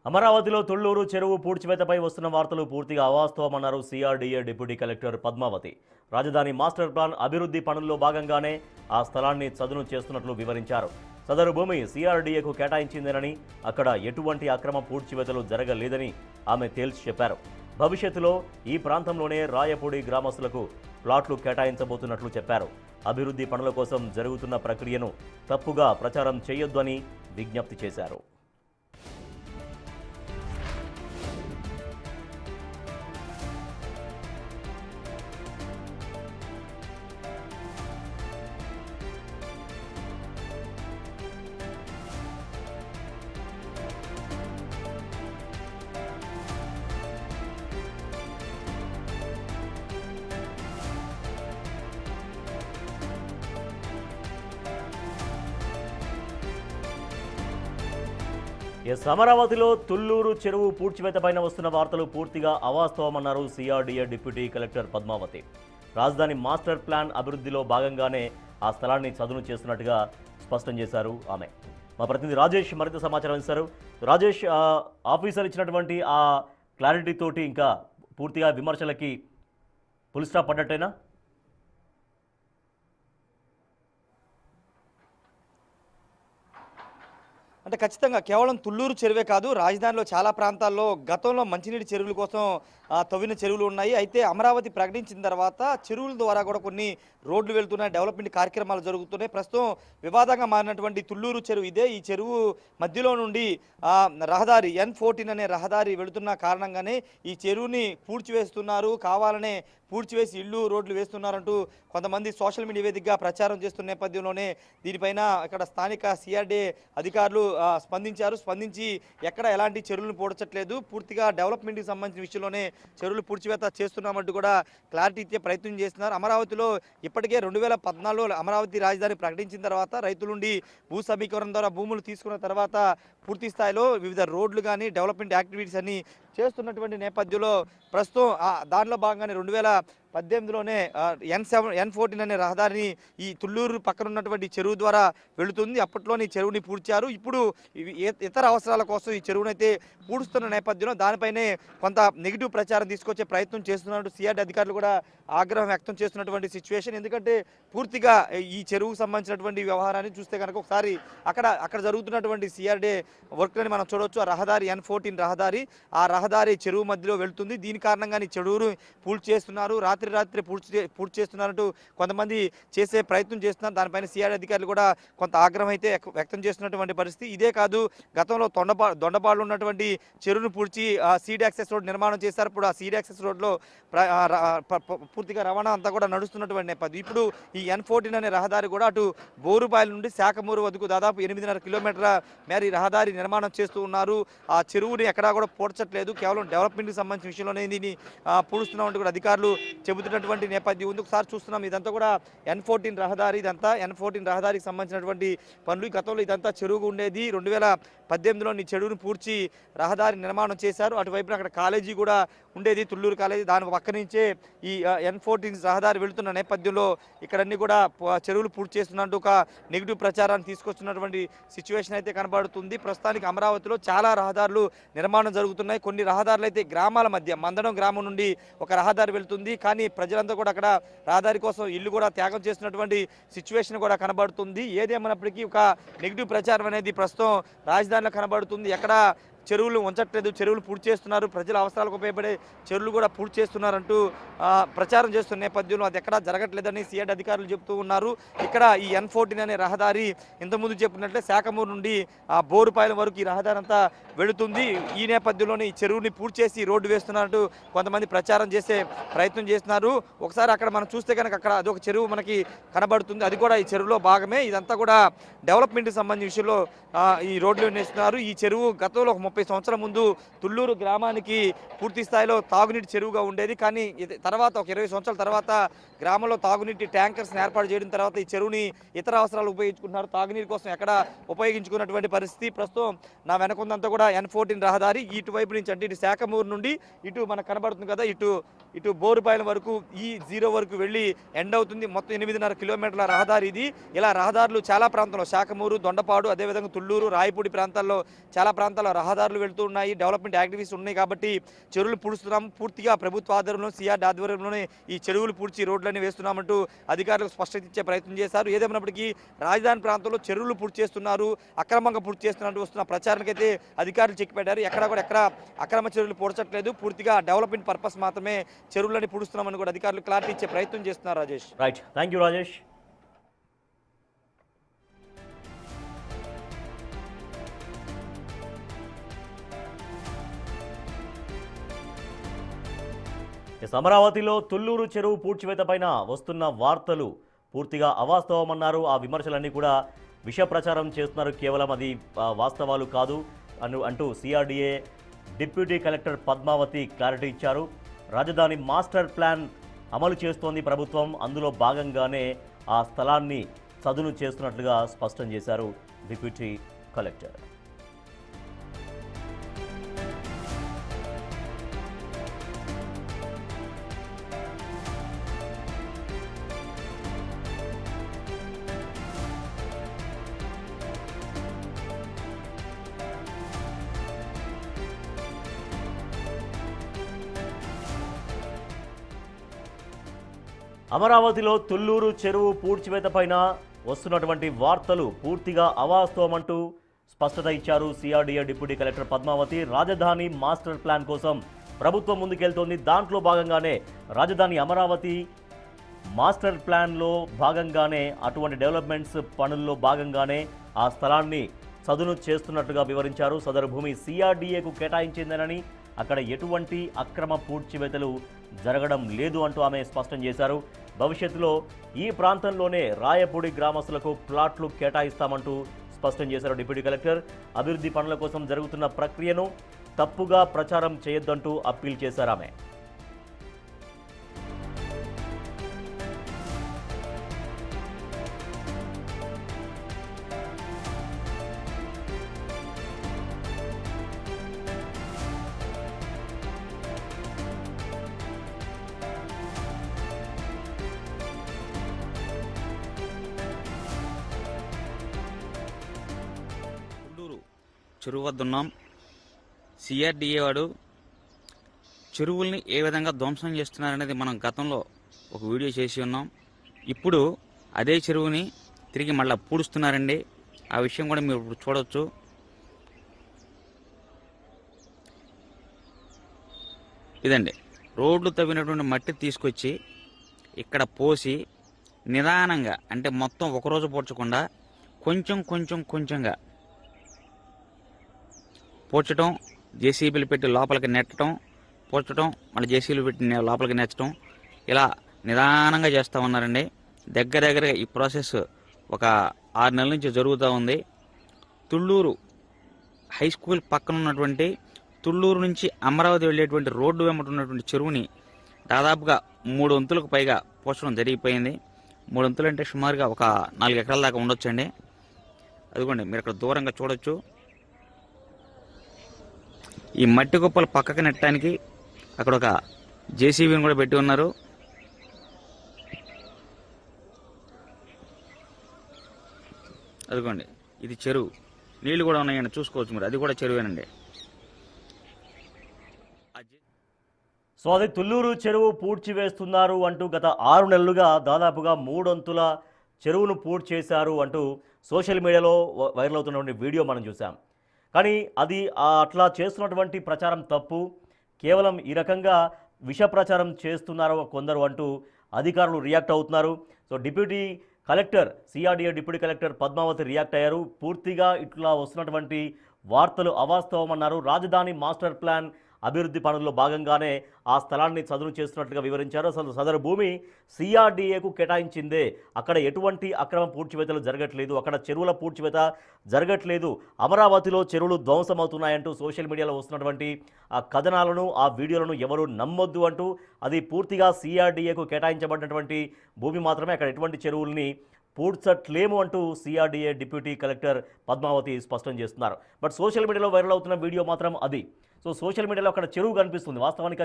అమరావతిలో తుళ్లూరు చెరువు పూడ్చివేతపై వస్తున్న వార్తలు పూర్తిగా అవాస్తవమన్నారు సిఆర్డీఏ డిప్యూటీ కలెక్టర్ పద్మావతి. రాజధాని మాస్టర్ ప్లాన్ అభివృద్ధి పనుల్లో భాగంగానే ఆ స్థలాన్ని చదును చేస్తున్నట్లు వివరించారు. సదరు భూమి సిఆర్డీఏకు కేటాయించిందేనని, అక్కడ ఎటువంటి అక్రమ పూడ్చివేతలు జరగలేదని ఆమె తేల్చి చెప్పారు. భవిష్యత్తులో ఈ ప్రాంతంలోనే రాయపూడి గ్రామస్తులకు ప్లాట్లు కేటాయించబోతున్నట్లు చెప్పారు. అభివృద్ధి పనుల కోసం జరుగుతున్న ప్రక్రియను తప్పుగా ప్రచారం చేయొద్దని విజ్ఞప్తి చేశారు. అమరావతిలో తుళ్లూరు చెరువు పూడ్చివేతపైన వస్తున్న వార్తలు పూర్తిగా అవాస్తవమన్నారు సిఆర్డీఏ డిప్యూటీ కలెక్టర్ పద్మావతి. రాజధాని మాస్టర్ ప్లాన్ అభివృద్ధిలో భాగంగానే ఆ స్థలాన్ని చదును చేస్తున్నట్టుగా స్పష్టం చేశారు ఆమె. మా ప్రతినిధి రాజేష్ మరింత సమాచారం ఇస్తారు. రాజేష్, ఆఫీసర్ ఇచ్చినటువంటి ఆ క్లారిటీ తోటి ఇంకా పూర్తిగా విమర్శలకి ఫుల్ స్టాప్ పడ్డట్టేనా? అంటే ఖచ్చితంగా కేవలం తుళ్లూరు చెరువే కాదు, రాజధానిలో చాలా ప్రాంతాల్లో గతంలో మంచినీటి చెరువుల కోసం తవ్విన చెరువులు ఉన్నాయి. అయితే అమరావతి ప్రకటించిన తర్వాత చెరువుల ద్వారా కూడా కొన్ని రోడ్లు వెళ్తున్నాయి, డెవలప్మెంట్ కార్యక్రమాలు జరుగుతున్నాయి. ప్రస్తుతం వివాదంగా మారినటువంటి తుళ్లూరు చెరువు ఇదే. ఈ చెరువు మధ్యలో నుండి రహదారి N14 అనే రహదారి వెళుతున్న కారణంగానే ఈ చెరువుని పూడ్చివేస్తున్నారు, కావాలనే పూడ్చివేసి ఇళ్ళు రోడ్లు వేస్తున్నారంటూ కొంతమంది సోషల్ మీడియా వేదికగా ప్రచారం చేస్తున్న నేపథ్యంలోనే దీనిపైన ఇక్కడ స్థానిక సిఆర్డీఏ అధికారులు స్పందించి ఎక్కడ ఎలాంటి చెరువులను పూడ్చట్లేదు, పూర్తిగా డెవలప్మెంట్కి సంబంధించిన విషయంలోనే చెరువులు పూడ్చివేత చేస్తున్నామంటూ కూడా క్లారిటీ ఇచ్చే ప్రయత్నం చేస్తున్నారు. అమరావతిలో ఇప్పటికే 2014లో అమరావతి రాజధాని ప్రకటించిన తర్వాత రైతుల నుండి భూ సమీకరణ ద్వారా భూములు తీసుకున్న తర్వాత పూర్తి స్థాయిలో వివిధ రోడ్లు కానీ డెవలప్మెంట్ యాక్టివిటీస్ అన్ని చేస్తున్నటువంటి నేపథ్యంలో ప్రస్తుతం దానిలో భాగంగానే 2018లోనే N14 అనే రహదారిని ఈ తుళ్లూరు పక్కన ఉన్నటువంటి చెరువు ద్వారా వెళుతుంది. అప్పట్లోని చెరువుని పూడ్చారు. ఇప్పుడు ఇతర అవసరాల కోసం ఈ చెరువునైతే పూడుస్తున్న నేపథ్యంలో దానిపైనే కొంత నెగిటివ్ ప్రచారం తీసుకొచ్చే ప్రయత్నం చేస్తున్నట్టు సిఆర్డీ అధికారులు కూడా ఆగ్రహం వ్యక్తం చేస్తున్నటువంటి సిచ్యువేషన్. ఎందుకంటే పూర్తిగా ఈ చెరువుకు సంబంధించినటువంటి వ్యవహారాన్ని చూస్తే కనుక ఒకసారి అక్కడ జరుగుతున్నటువంటి సిఆర్డీ వర్క్లని మనం చూడవచ్చు. ఆ రహదారి N14 రహదారి, ఆ రహదారి చెరువు మధ్యలో వెళుతుంది. దీని కారణంగానే చెరువును పూడ్చి చేస్తున్నారు, రాత్రి పూడ్చి చేస్తున్నారంటూ కొంతమంది చేసే ప్రయత్నం చేస్తున్నారు. దానిపైన సిఆర్డీ అధికారులు కూడా కొంత ఆగ్రహం అయితే వ్యక్తం చేస్తున్నటువంటి పరిస్థితి. ఇదే కాదు, గతంలో దొండపాడులో ఉన్నటువంటి చెరువును పూడ్చి సీడ్ యాక్సెస్ రోడ్ నిర్మాణం చేశారు. ఇప్పుడు ఆ సీడ్ యాక్సెస్ రోడ్లో పూర్తిగా రవాణా అంతా కూడా నడుస్తున్నటువంటి నేపథ్యం. ఇప్పుడు ఈ N14 అనే రహదారి కూడా అటు బోరుబాయిల నుండి శాఖమూరు వద్దకు దాదాపు 8.5 కిలోమీటర్ల మేర ఈ రహదారి నిర్మాణం చేస్తూ ఉన్నారు. ఆ చెరువుని ఎక్కడా కూడా పూడ్చట్లేదు, కేవలం డెవలప్మెంట్కి సంబంధించిన విషయంలోనే దీన్ని పూడుస్తున్నామంటూ కూడా అధికారులు చెబుతున్నటువంటి నేపథ్యం ఉంది. ఒకసారి చూస్తున్నాం, ఇదంతా కూడా N14 రహదారి, ఇదంతా N14 రహదారికి సంబంధించినటువంటి పనులు. గతంలో ఇదంతా చెరువుగా ఉండేది. 2018లో ఈ చెరువును పూడ్చి రహదారి నిర్మాణం చేశారు. అటువైపున అక్కడ కాలేజీ కూడా ఉండేది, తుళ్లూరు కాలేజీ. దాని పక్క నుంచే ఈ N14 రహదారి వెళుతున్న నేపథ్యంలో ఇక్కడన్నీ కూడా చెరువులు పూర్తి చేస్తున్నట్టు ఒక నెగిటివ్ ప్రచారాన్ని తీసుకొస్తున్నటువంటి సిచ్యువేషన్ అయితే కనబడుతుంది. ప్రస్తుతానికి అమరావతిలో చాలా రహదారులు నిర్మాణం జరుగుతున్నాయి. కొన్ని రహదారులు అయితే గ్రామాల మధ్య, మందడం గ్రామం నుండి ఒక రహదారి వెళ్తుంది, కానీ ప్రజలంతా కూడా అక్కడ రహదారి కోసం ఇల్లు కూడా త్యాగం చేస్తున్నటువంటి సిచ్యువేషన్ కూడా కనబడుతుంది. ఏదేమైనప్పటికీ ఒక నెగిటివ్ ప్రచారం అనేది ప్రస్తుతం రాజధానిలో కనబడుతుంది. ఎక్కడ చెరువులు ఉంచట్లేదు, చెరువులు పూర్తి చేస్తున్నారు, ప్రజల అవసరాలకు ఉపయోగపడే చెరువులు కూడా పూర్తి చేస్తున్నారంటూ ప్రచారం చేస్తున్న నేపథ్యంలో అది ఎక్కడా జరగట్లేదని సిఆర్డీ అధికారులు చెబుతూ ఉన్నారు. ఇక్కడ ఈ N14 అనే రహదారి ఇంతకుముందు చెప్పినట్లే శాఖమూరు నుండి బోరుపాయల వరకు ఈ రహదారి అంతా వెళుతుంది. ఈ నేపథ్యంలోనే ఈ చెరువుని పూర్తి చేసి రోడ్డు వేస్తున్నట్టు కొంతమంది ప్రచారం చేసే ప్రయత్నం చేస్తున్నారు. ఒకసారి అక్కడ మనం చూస్తే కనుక అక్కడ అదొక చెరువు మనకి కనబడుతుంది, అది కూడా ఈ చెరువులో భాగమే. ఇదంతా కూడా డెవలప్మెంట్కి సంబంధించిన విషయంలో ఈ రోడ్లు వేస్తున్నారు. ఈ చెరువు గతంలో 30 సంవత్సరాల ముందు తుళ్లూరు గ్రామానికి పూర్తి స్థాయిలో తాగునీటి చెరువుగా ఉండేది. కానీ తర్వాత ఒక 20 సంవత్సరాల తర్వాత గ్రామంలో తాగునీటి ట్యాంకర్స్ని ఏర్పాటు చేయడం తర్వాత ఈ చెరువుని ఇతర అవసరాలు ఉపయోగించుకుంటున్నారు, తాగునీరు కోసం ఎక్కడ ఉపయోగించుకున్నటువంటి పరిస్థితి. ప్రస్తుతం నా వెనకుందంతా కూడా N14 రహదారి. ఇటువైపు నుంచి అంటే ఇటు శాఖమూరు నుండి ఇటు మనకు కనబడుతుంది కదా, ఇటు బోరుపాయల వరకు ఈ జీరో వరకు వెళ్ళి ఎండ్ అవుతుంది. మొత్తం 8.5 కిలోమీటర్ల రహదారి ఇది. ఇలా రహదారులు చాలా ప్రాంతాల్లో శాఖమూరు, దొండపాడు, అదేవిధంగా తుళ్లూరు, రాయపూడి ప్రాంతాల్లో చాలా ప్రాంతాల్లో రహదారులు రహదారులు వెళ్తూ ఉన్నాయి, డెవలప్మెంట్ యాక్టివిటీస్ ఉన్నాయి కాబట్టి చెరువులు పూడుస్తున్నాం, పూర్తిగా ప్రభుత్వ ఆధ్వర్యంలో సిఆర్ ఆధ్వర్యంలోనే ఈ చెరువులు పూడ్చి రోడ్లన్నీ వేస్తున్నామంటూ అధికారులకు స్పష్టత ఇచ్చే ప్రయత్నం చేశారు. ఏదేమైనప్పటికీ రాజధాని ప్రాంతంలో చెరువులు పూర్తి చేస్తున్నారు, అక్రమంగా పూర్తి చేస్తున్నట్టు వస్తున్న ప్రచారానికైతే అధికారులు చెక్కిపెట్టారు. ఎక్కడ అక్రమ చెరువులు పూడ్చట్లేదు, పూర్తిగా డెవలప్మెంట్ పర్పస్ మాత్రమే చెరువులని పూడుస్తున్నామని కూడా అధికారులు క్లారిటీ ఇచ్చే ప్రయత్నం చేస్తున్నారు. Rajesh. Right, thank you Rajesh. అమరావతిలో తుళ్లూరు చెరువు పూడ్చివేత పైన వస్తున్న వార్తలు పూర్తిగా అవాస్తవమన్నారు. ఆ విమర్శలన్నీ కూడా విష ప్రచారం చేస్తున్నారు, కేవలం అది వాస్తవాలు కాదు అంటూ CRDA deputy collector Padmavathi clarity ఇచ్చారు. రాజధాని మాస్టర్ ప్లాన్ అమలు చేస్తోంది ప్రభుత్వం, అందులో భాగంగానే ఆ స్థలాన్ని చదును చేస్తున్నట్లుగా స్పష్టం చేశారు డిప్యూటీ కలెక్టర్. అమరావతిలో తుళ్లూరు చెరువు పూడ్చివేత పైన వస్తున్నటువంటి వార్తలు పూర్తిగా అవాస్తవమంటూ స్పష్టత ఇచ్చారు సిఆర్డీఏ డిప్యూటీ కలెక్టర్ పద్మావతి. రాజధాని మాస్టర్ ప్లాన్ కోసం ప్రభుత్వం ముందుకెళ్తోంది, దాంట్లో భాగంగానే రాజధాని అమరావతి మాస్టర్ ప్లాన్లో భాగంగానే అటువంటి డెవలప్మెంట్స్ పనుల్లో భాగంగానే ఆ స్థలాన్ని చదును చేస్తున్నట్టుగా వివరించారు. సదరు భూమి సిఆర్డీఏకు కేటాయించిందనని, అక్కడ ఎటువంటి అక్రమ పూడ్చివేతలు జరగడం లేదు అంటూ ఆమె స్పష్టం చేశారు. భవిష్యత్తులో ఈ ప్రాంతంలోనే రాయపూడి గ్రామస్తులకు ప్లాట్లు కేటాయిస్తామంటూ స్పష్టం చేశారు డిప్యూటీ కలెక్టర్. అభివృద్ధి పనుల కోసం జరుగుతున్న ప్రక్రియను తప్పుగా ప్రచారం చేయొద్దంటూ అప్పీల్ చేశారు ఆమె. చెరువు వద్ద ఉన్నాం. సిఆర్డీఏ వాడు చెరువుల్ని ఏ విధంగా ధ్వంసం చేస్తున్నారనేది మనం గతంలో ఒక వీడియో చేసి ఉన్నాం. ఇప్పుడు అదే చెరువుని తిరిగి మళ్ళీ పూడుస్తున్నారండి. ఆ విషయం కూడా మీరు ఇప్పుడు చూడవచ్చు. ఇదండి రోడ్లు తవ్వినటువంటి మట్టి తీసుకొచ్చి ఇక్కడ పోసి నిదానంగా, అంటే మొత్తం ఒకరోజు పూడ్చకుండా కొంచెంగా పూడ్చడం, జేసీబీలు పెట్టి లోపలికి నెట్టడం, పూడ్చడం, మళ్ళీ జేసీబీలు పెట్టి లోపలికి నెచ్చడం, ఇలా నిదానంగా చేస్తూ ఉన్నారండి. దగ్గరగా ఈ ప్రాసెస్ ఒక 6 నెలల నుంచి జరుగుతూ ఉంది. తుళ్లూరు హై స్కూల్ పక్కన ఉన్నటువంటి తుళ్లూరు నుంచి అమరావతి వెళ్ళేటువంటి రోడ్డు వెంబడి ఉన్నటువంటి చెరువుని దాదాపుగా 3 వంతులకు పైగా పూడ్చడం జరిగిపోయింది. 3 వంతులు అంటే సుమారుగా ఒక 4 ఎకరాల దాకా ఉండొచ్చండి. అదిగోండి మీరు అక్కడ దూరంగా చూడొచ్చు. ఈ మట్టి కుప్పలు పక్కకు నెట్టడానికి అక్కడ ఒక జేసీబీని కూడా పెట్టి ఉన్నారు. అదిగోండి ఇది చెరువు, నీళ్లు కూడా ఉన్నాయండి, చూసుకోవచ్చు మీరు. అది కూడా చెరువేనండి. సో అది తుళ్లూరు చెరువు పూడ్చివేస్తున్నారు అంటూ గత 6 నెలలుగా దాదాపుగా 3 వంతుల చెరువును పూడ్చేశారు అంటూ సోషల్ మీడియాలో వైరల్ అవుతున్నటువంటి వీడియో మనం చూసాం. కానీ అది అట్లా చేస్తున్నటువంటి ప్రచారం తప్పు, కేవలం ఈ రకంగా విష ప్రచారం చేస్తున్నారు కొందరు అంటూ అధికారులు రియాక్ట్ అవుతున్నారు. So deputy collector CRDA deputy collector Padmavathi react అయ్యారు. పూర్తిగా ఇట్లా వస్తున్నటువంటి వార్తలు అవాస్తవమన్నారు. రాజధాని మాస్టర్ ప్లాన్ అభివృద్ధి పనుల్లో భాగంగానే ఆ స్థలాన్ని చదును చేస్తున్నట్లుగా వివరించారు. అసలు సదరు భూమి సిఆర్డీఏకు కేటాయించిందే, అక్కడ ఎటువంటి అక్రమ పూడ్చివేతలు జరగట్లేదు, అక్కడ చెరువుల పూడ్చివేత జరగట్లేదు, అమరావతిలో చెరువులు ధ్వంసమవుతున్నాయంటూ సోషల్ మీడియాలో వస్తున్నటువంటి ఆ కథనాలను, ఆ వీడియోలను ఎవరు నమ్మొద్దు అంటూ, అది పూర్తిగా సిఆర్డీఏకు కేటాయించబడినటువంటి భూమి మాత్రమే, అక్కడ ఎటువంటి చెరువుల్ని పూడ్చట్లేము అంటూ సిఆర్డీఏ డిప్యూటీ కలెక్టర్ పద్మావతి స్పష్టం చేస్తున్నారు. బట్ సోషల్ మీడియాలో వైరల్ అవుతున్న వీడియో మాత్రం అది. సో సోషల్ మీడియాలో అక్కడ చెరువు కనిపిస్తుంది, వాస్తవానికి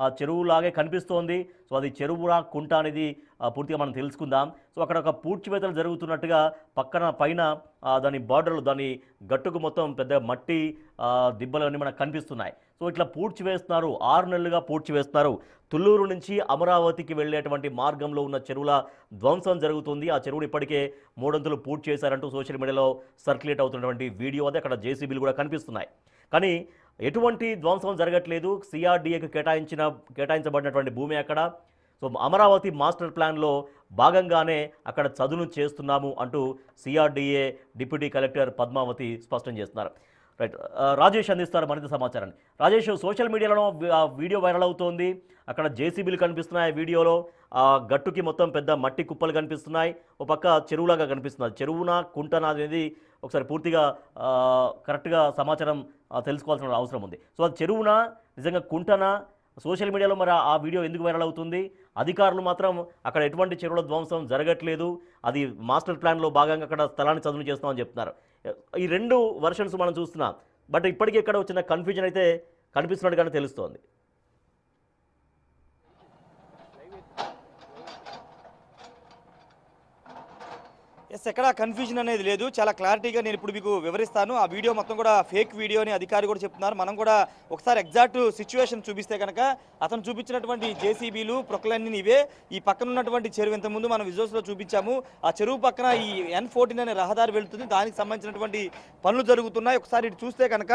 ఆ చెరువులాగే కనిపిస్తోంది. సో అది చెరువురా కుంట అనేది పూర్తిగా మనం తెలుసుకుందాం. సో అక్కడ ఒక పూడ్చివేతలు జరుగుతున్నట్టుగా పైన దాని బార్డర్లు, దాని గట్టుకు మొత్తం పెద్ద మట్టి దిబ్బలు అన్నీ మనకు కనిపిస్తున్నాయి. సో ఇట్లా పూడ్చివేస్తున్నారు, 6 నెలలుగా పూడ్చివేస్తున్నారు. తుళ్ళూరు నుంచి అమరావతికి వెళ్ళేటువంటి మార్గంలో ఉన్న చెరువుల ధ్వంసం జరుగుతుంది. ఆ చెరువును ఇప్పటికే 3 అంతులు పూర్తి చేశారంటూ సోషల్ మీడియాలో సర్క్యులేట్ అవుతున్నటువంటి వీడియో అది. అక్కడ జేసీబీలు కూడా కనిపిస్తున్నాయి. కానీ ఎటువంటి ధ్వంసం జరగట్లేదు. సిఆర్డీఏకి కేటాయించబడినటువంటి భూమి అక్కడ. సో అమరావతి మాస్టర్ ప్లాన్లో భాగంగానే అక్కడ చదును చేస్తున్నాము అంటూ సిఆర్డీఏ డిప్యూటీ కలెక్టర్ పద్మావతి స్పష్టం చేస్తున్నారు. రైట్, రాజేష్ అందిస్తారు మరింత సమాచారాన్ని. రాజేష్, సోషల్ మీడియాలో వీడియో వైరల్ అవుతోంది. అక్కడ జేసీబీలు కనిపిస్తున్నాయి వీడియోలో. గట్టుకి మొత్తం పెద్ద మట్టి కుప్పలు కనిపిస్తున్నాయి. ఒక పక్క చెరువులాగా కనిపిస్తుంది. చెరువునా కుంటనా అనేది ఒకసారి పూర్తిగా కరెక్ట్గా సమాచారం తెలుసుకోవాల్సిన అవసరం ఉంది. సో అది చెరువునా నిజంగా కుంటనా? సోషల్ మీడియాలో మరి ఆ వీడియో ఎందుకు వైరల్ అవుతుంది? అధికారులు మాత్రం అక్కడ ఎటువంటి చెరువుల ధ్వంసం జరగట్లేదు, అది మాస్టర్ ప్లాన్లో భాగంగా అక్కడ స్థలాన్ని చదును చేస్తామని చెప్తున్నారు. ఈ 2 వర్షన్స్ మనం చూస్తున్నాం. బట్ ఇప్పటికీ ఇక్కడ వచ్చిన కన్ఫ్యూజన్ అయితే కనిపిస్తున్నట్టుగానే తెలుస్తోంది. ఎక్కడ కన్ఫ్యూజన్ అనేది లేదు, చాలా క్లారిటీగా నేను ఇప్పుడు మీకు వివరిస్తాను. ఆ వీడియో మొత్తం కూడా ఫేక్ వీడియో అని అధికారి కూడా చెప్తున్నారు. మనం కూడా ఒకసారి ఎగ్జాక్ట్ సిచ్యువేషన్ చూపిస్తే కనుక అతను చూపించినటువంటి జేసీబీలు ప్రొక్లన్నీ ఇవే. ఈ పక్కన ఉన్నటువంటి చెరువు ఇంతకుముందు మనం విజువల్స్లో చూపించాము. ఆ చెరువు పక్కన ఈ N14 అనే రహదారి వెళుతుంది, దానికి సంబంధించినటువంటి పనులు జరుగుతున్నాయి. ఒకసారి ఇటు చూస్తే కనుక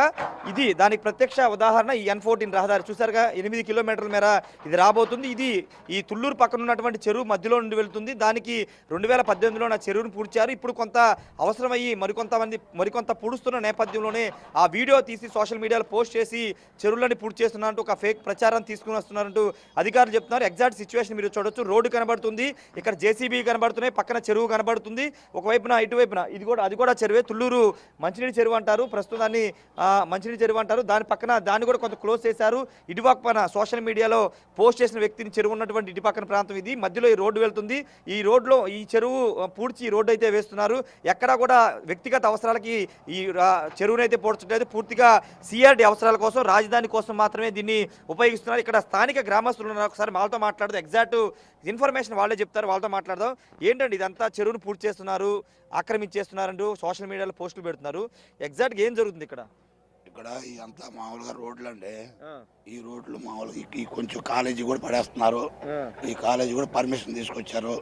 ఇది దానికి ప్రత్యక్ష ఉదాహరణ. ఈ N14 రహదారి చూసారుగా, 8 కిలోమీటర్ల మేర ఇది రాబోతుంది. ఇది ఈ తుళ్ళూరు పక్కన ఉన్నటువంటి చెరువు మధ్యలో నుండి వెళుతుంది. దానికి 2018లో నా చెరువును పూడ్చారు. ఇప్పుడు కొంత అవసరమయ్యి మరికొంత పూడుస్తున్న నేపథ్యంలోనే ఆ వీడియో తీసి సోషల్ మీడియాలో పోస్ట్ చేసి చెరువులని పూర్తి చేస్తున్నారంటూ ఒక ఫేక్ ప్రచారం తీసుకుని వస్తున్నారంటూ అధికారులు చెప్తున్నారు. ఎగ్జాక్ట్ సిచ్యువేషన్ మీరు చూడొచ్చు. రోడ్డు కనబడుతుంది, ఇక్కడ జేసీబీ కనబడుతున్నాయి, పక్కన చెరువు కనబడుతుంది. ఒకవైపున ఇటువైపున అది కూడా చెరువే. తుళ్ళూరు మంచినీటి చెరువు అంటారు, ప్రస్తుతం దాన్ని మంచినీటి చెరువు అంటారు. దాని పక్కన దాన్ని కూడా కొంత క్లోజ్ చేశారు. ఇటుపక్కన సోషల్ మీడియాలో పోస్ట్ చేసిన వ్యక్తిని చెరువు ఉన్నటువంటి ఇటు పక్కన ప్రాంతం ఇది. మధ్యలో ఈ రోడ్డు వెళ్తుంది. ఈ రోడ్లో ఈ చెరువు పూడ్చి ఈ రోడ్డు అయితే వేస్తున్నారు. ఎక్కడా కూడా వ్యక్తిగత అవసరాలకి ఈ చెరువునైతే పోడ్చట్లేదు. పూర్తిగా సిఆర్డీ అవసరాల కోసం, రాజధాని కోసం మాత్రమే దీన్ని ఉపయోగిస్తున్నారు. ఇక్కడ స్థానిక గ్రామస్తులు ఉన్నారు. ఒకసారి వాళ్ళతో మాట్లాడదాం. ఎగ్జాక్ట్ ఇన్ఫర్మేషన్ వాళ్ళే చెప్తారు, వాళ్ళతో మాట్లాడదాం. ఏంటండి ఇదంతా చెరువును పూర్తి చేస్తున్నారు, ఆక్రమించేస్తున్నారంటూ సోషల్ మీడియాలో పోస్టులు పెడుతున్నారు. ఎగ్జాక్ట్గా ఏం జరుగుతుంది ఇక్కడ? ఇక్కడ ఇదంతా మామూలుగా రోడ్లు అండి. ఈ రోడ్లు మామూలుగా ఈ కొంచెం కాలేజీ కూడా పడేస్తున్నారు. ఈ కాలేజీ కూడా పర్మిషన్ తీసుకొచ్చారు.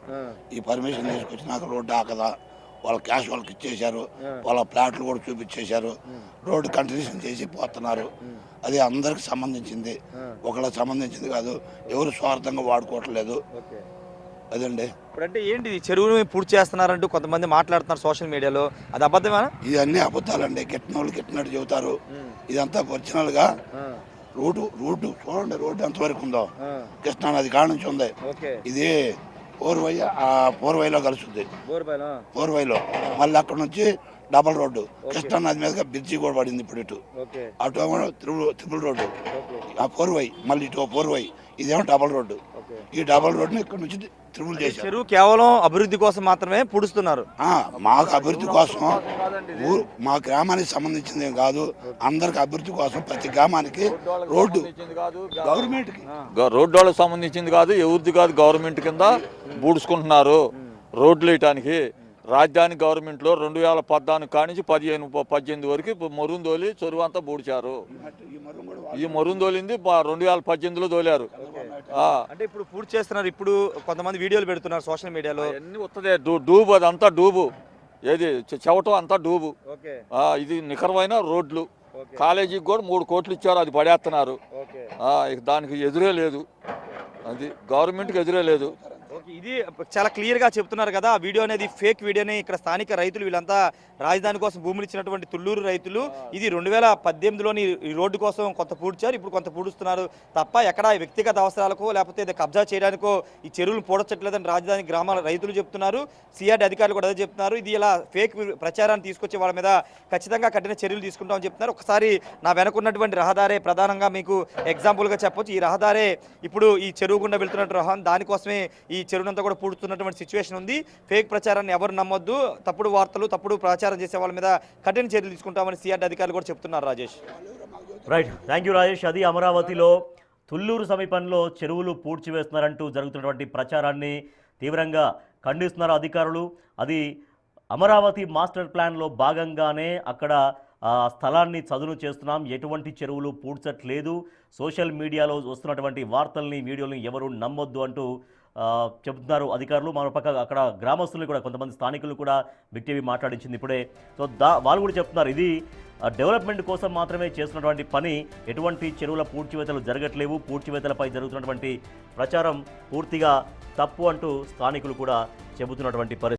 ఈ పర్మిషన్ తీసుకొచ్చినాక రోడ్డు ఆకదా, వాళ్ళ క్యాష్ వాళ్ళకి ఇచ్చేశారు. వాళ్ళ ప్లాట్లు కూడా చూపించేశారు. రోడ్డు కంటిన్యూషన్ చేసి పోతున్నారు. అది అందరికి సంబంధించింది, ఒకళ్ళకి సంబంధించింది కాదు. ఎవరు స్వార్థంగా వాడుకోవట్లేదు. అదండి. ఇప్పుడంటే ఏంటి చెరువుని పూర్తి చేస్తున్నారంటూ కొంతమంది మాట్లాడుతున్నారు సోషల్ మీడియాలో, అది అబద్ధమేనా? ఇవన్నీ అబద్ధాలండి. గిట్టిన వాళ్ళు గిట్టినట్టు చెబుతారు. ఇదంతా ఒరిజినల్ గా రోడ్డు చూడండి, రోడ్డు ఎంతవరకు ఉందో. కృష్ణానది కాడ నుంచి ఉంది. ఇది పోర్వైలో కలుస్తుంది. పోర్వైలో మళ్ళీ అక్కడ నుంచి డబల్ రోడ్డు, కృష్ణానది మీదుగా బ్రిడ్జి కూడా పడింది. ఇప్పుడు ఇటు అటు ట్రిపుల్ రోడ్డు, ఆ పోర్వై, మళ్ళీ ఇటు పోర్వై, ఇదేమో డబల్ రోడ్డు. ఈ డబల్ రోడ్డుని ఇక్కడ నుంచి ట్రిపుల్ చేశారు. చెరువు కేవలం అభివృద్ధి కోసం మాత్రమే పూడుస్తున్నారు. మాకు అభివృద్ధి కోసం, మా గ్రామానికి సంబంధించింది కాదు, అందరికి అభివృద్ధి కోసం ప్రతి గ్రామానికి రోడ్డు గవర్నమెంట్ రోడ్డు వాళ్ళకి సంబంధించింది కాదు, ఎవరిది కాదు, గవర్నమెంట్ కింద పూడుచుకుంటున్నారు రోడ్లు వేయటానికి. రాజధాని గవర్నమెంట్లో 2014 కానించి 15-18 వరకు మొరుందోలి చెరువు అంతా పూడ్చారు. ఈ మొరుందోలింది 2018లో తోలారు. అంటే ఇప్పుడు పూర్తి చేస్తున్నారు. ఇప్పుడు కొంతమంది వీడియోలు పెడుతున్నారు సోషల్ మీడియాలో. అన్ని వస్తుంది డూబు, అదంతా డూబు. ఏది చెవటం అంతా డూబు. ఇది నికరమైన రోడ్లు. కాలేజీకి కూడా 3 కోట్లు ఇచ్చారు, అది పడేస్తున్నారు. దానికి ఎదురే లేదు, అది గవర్నమెంట్కి ఎదురే లేదు. ఇది చాలా క్లియర్ గా చెప్తున్నారు కదా. ఆ వీడియో అనేది ఫేక్ వీడియోని. ఇక్కడ స్థానిక రైతులు వీళ్ళంతా రాజధాని కోసం భూములు ఇచ్చినటువంటి తుళ్ళూరు రైతులు. ఇది 2018లోని ఈ రోడ్డు కోసం కొంత పూడ్చారు, ఇప్పుడు కొంత పూడుస్తున్నారు తప్ప ఎక్కడ వ్యక్తిగత అవసరాలకో లేకపోతే కబ్జా చేయడానికో ఈ చెరువులు పూడచట్లేదని రాజధాని గ్రామాల రైతులు చెప్తున్నారు. సిఆర్డీ అధికారులు కూడా అదే చెప్తున్నారు. ఇది ఇలా ఫేక్ ప్రచారాన్ని తీసుకొచ్చి వాళ్ళ మీద ఖచ్చితంగా కఠిన చర్యలు తీసుకుంటామని చెప్తున్నారు. ఒకసారి నా వెనకున్నటువంటి రహదారే ప్రధానంగా మీకు ఎగ్జాంపుల్గా చెప్పొచ్చు. ఈ రహదారే ఇప్పుడు ఈ చెరువు గుండా వెళ్తున్నట్టు రహదారి, దానికోసమే ఈ చెరువునంతా కూడా పూడుతున్నటువంటి సిచ్యువేషన్ ఉంది. ఫేక్ ప్రచారాన్ని ఎవరు నమ్మొద్దు, తప్పుడు వార్తలు, తప్పుడు ప్రచారం చేసే వాళ్ళ మీద కఠిన చర్యలు తీసుకుంటామని సిఆర్డీ అధికారులు కూడా చెప్తున్నారు. Rajesh. Right, thank you Rajesh. అది అమరావతిలో తుళ్ళూరు సమీపంలో చెరువులు పూడ్చివేస్తున్నారంటూ జరుగుతున్నటువంటి ప్రచారాన్ని తీవ్రంగా ఖండిస్తున్నారు అధికారులు. అది అమరావతి మాస్టర్ ప్లాన్లో భాగంగానే అక్కడ స్థలాన్ని చదును చేస్తున్నాం, ఎటువంటి చెరువులు పూడ్చట్లేదు, సోషల్ మీడియాలో వస్తున్నటువంటి వార్తల్ని వీడియోని ఎవరు నమ్మొద్దు అంటూ చెబుతున్నారు అధికారులు. మరోపక్క అక్కడ గ్రామస్తులు కూడా కొంతమంది స్థానికులు కూడా బిగ్ టీవీ మాట్లాడించింది ఇప్పుడే. సో వాళ్ళు కూడా చెప్తున్నారు ఇది డెవలప్మెంట్ కోసం మాత్రమే చేస్తున్నటువంటి పని, ఎటువంటి చెరువుల పూడ్చివేతలు జరగట్లేవు, పూడ్చివేతలపై జరుగుతున్నటువంటి ప్రచారం పూర్తిగా తప్పు అంటూ స్థానికులు కూడా చెబుతున్నటువంటి పరిస్థితి.